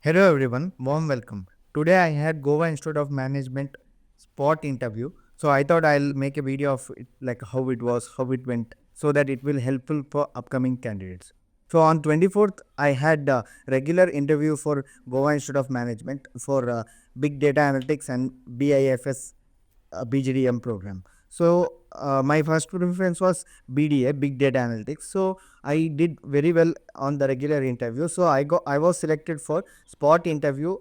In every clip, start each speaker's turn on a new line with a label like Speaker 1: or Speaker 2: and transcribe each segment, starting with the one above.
Speaker 1: Hello everyone, warm welcome. Today I had Goa Institute of Management spot interview. So I thought I'll make a video of it, like how it was, how it went, so that it will helpful for upcoming candidates. So on 24th, I had a regular interview for Goa Institute of Management for Big Data Analytics and BIFS PGDM program. So my first preference was BDA, Big Data Analytics. So I did very well on the regular interview. So I was selected for spot interview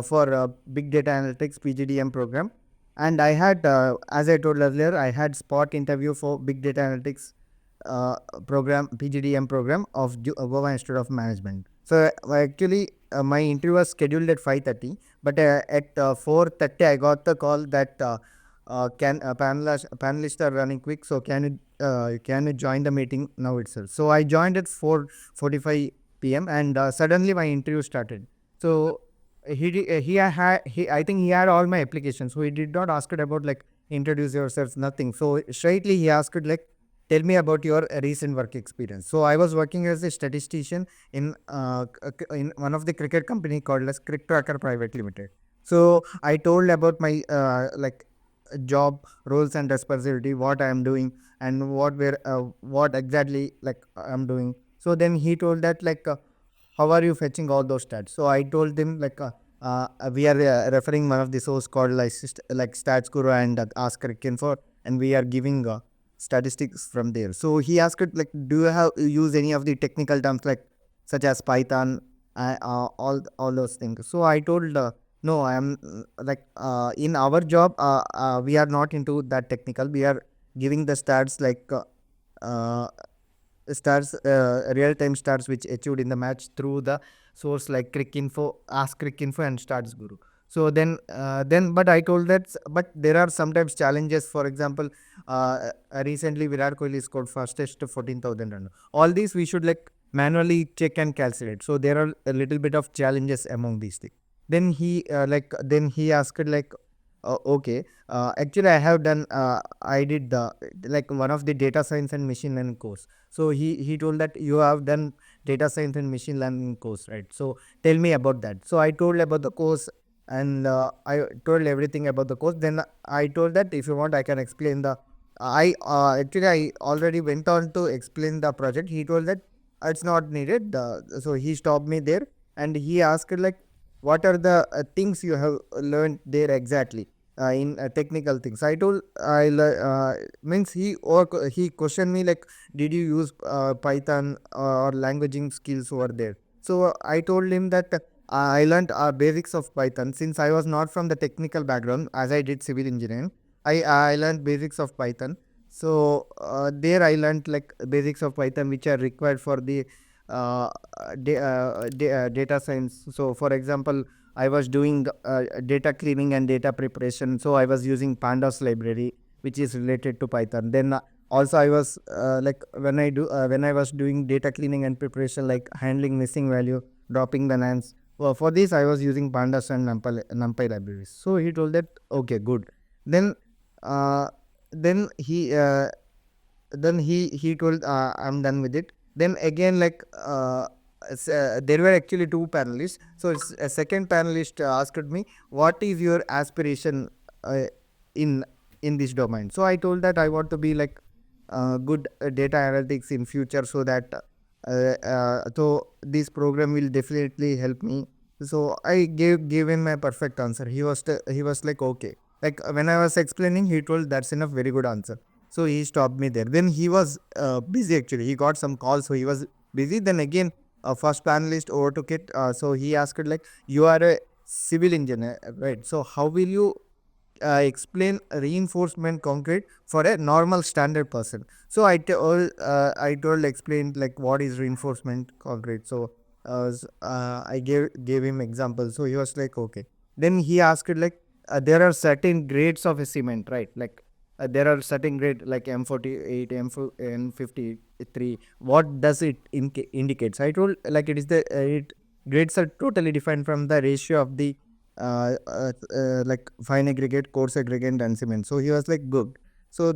Speaker 1: for Big Data Analytics PGDM program. And I had, as I told earlier, I had spot interview for Big Data Analytics program, PGDM program of Goa Institute of Management. So actually, my interview was scheduled at 5:30, but at 4:30, I got the call that can panelists are running quick, so can you join the meeting now itself? So I joined at 4:45 p.m. and suddenly my interview started. So he I think he had all my applications, so he did not ask it about like introduce yourself, nothing. So straightly he asked it like, tell me about your recent work experience. So I was working as a statistician in one of the cricket company called as Cricket Tracker Private Limited. So I told about my job roles and responsibility, what I am doing, and what exactly like I'm doing. So then he told that like, how are you fetching all those stats? So I told him like, we are referring one of the source called like Stats Guru and Ask Cricket for, and we are giving statistics from there. So he asked like, do you have use any of the technical terms like such as Python, all those things? So I told. No, I am like in our job, we are not into that technical. We are giving the stats like uh, stars, real time stars which achieved in the match through the source like Cricinfo, Ask Cricinfo, and Stats Guru. So but I told that, but there are sometimes challenges. For example, recently Virat Kohli scored fastest 14,000 run. All these we should like manually check and calculate. So there are a little bit of challenges among these things. Then he asked like, okay, actually I did the like one of the data science and machine learning course. So he told that you have done data science and machine learning course, right? So tell me about that. So I told about the course, and I told everything about the course. Then I told that if you want I can explain the I actually I already went on to explain the project. He told that it's not needed, so he stopped me there, and he asked like, what are the things you have learned there exactly in technical things? I told means he questioned me like, did you use Python or languaging skills over there? So I told him that I learned basics of Python since I was not from the technical background, as I did civil engineering. I learned basics of Python. So there I learned like basics of Python which are required for the data science. So, for example, I was doing data cleaning and data preparation. So, I was using Pandas library, which is related to Python. Then also I was like when I was doing data cleaning and preparation, like handling missing value, dropping the nans. Well, for this, I was using Pandas and NumPy libraries. So he told that okay, good. Then, uh, then he uh, then he told I'm done with it. Then again like there were actually two panelists. So a second panelist asked me, what is your aspiration uh, in in this domain? So I told that I want to be like good data analytics in future, so that so this program will definitely help me. So I gave him my perfect answer. He was like, okay, like when I was explaining, he told that's enough, very good answer. So he stopped me there. Then he was busy actually. He got some calls, so he was busy. Then again, first panelist overtook it. So he asked like, you are a civil engineer, right? So how will you explain reinforcement concrete for a normal standard person? So I told explained like what is reinforcement concrete. So I gave him examples. So he was like, okay. Then he asked like, there are certain grades of a cement, right? Like there are certain grade like M48, M53. What does it indicates? I told like it is the it grades are totally different from the ratio of the like fine aggregate, coarse aggregate, and cement. So he was like, good. So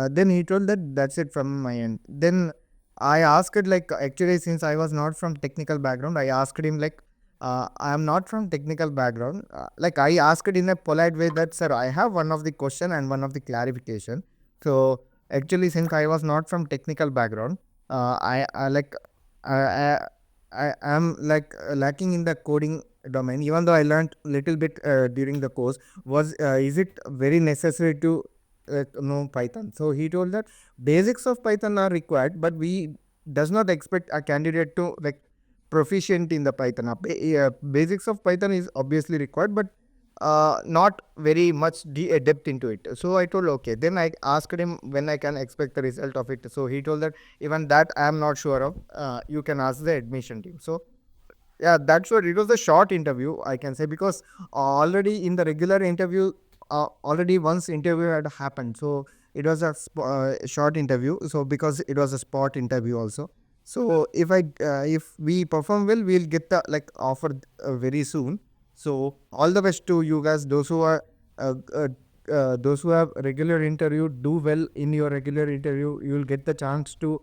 Speaker 1: then he told that that's it from my end. Then I asked like, actually since I was not from technical background, I asked him like, I am not from technical background. Like I asked in a polite way that, sir, I have one of the question and one of the clarification. So actually, since I was not from technical background, I like I, I I am like lacking in the coding domain. Even though I learned little bit during the course, was is it very necessary to know Python? So he told that basics of Python are required, but we does not expect a candidate to like proficient in the Python. Basics of Python is obviously required, but not very much depth into it. So I told okay. Then I asked him when I can expect the result of it. So he told that even that I am not sure of. You can ask the admission team. So yeah, that's what it was a short interview, I can say, because already in the regular interview, already once interview had happened. So it was a short interview. So because it was a spot interview also. So if we perform well, we'll get the like offer very soon. So all the best to you guys. Uh, uh, those who have regular interview, do well in your regular interview. You will get the chance to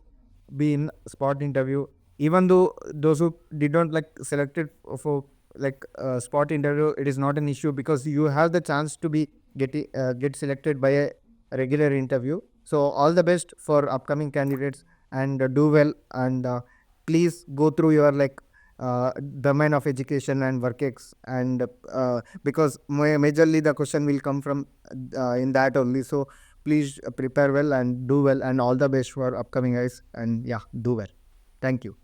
Speaker 1: be in spot interview, even though those who did not like selected for like spot interview, it is not an issue because you have the chance to be get selected by a regular interview. So all the best for upcoming candidates, and do well, and please go through your like domain of education and work ex, and because majorly the question will come from in that only. So please prepare well and do well, and all the best for upcoming guys, and yeah, do well. Thank you.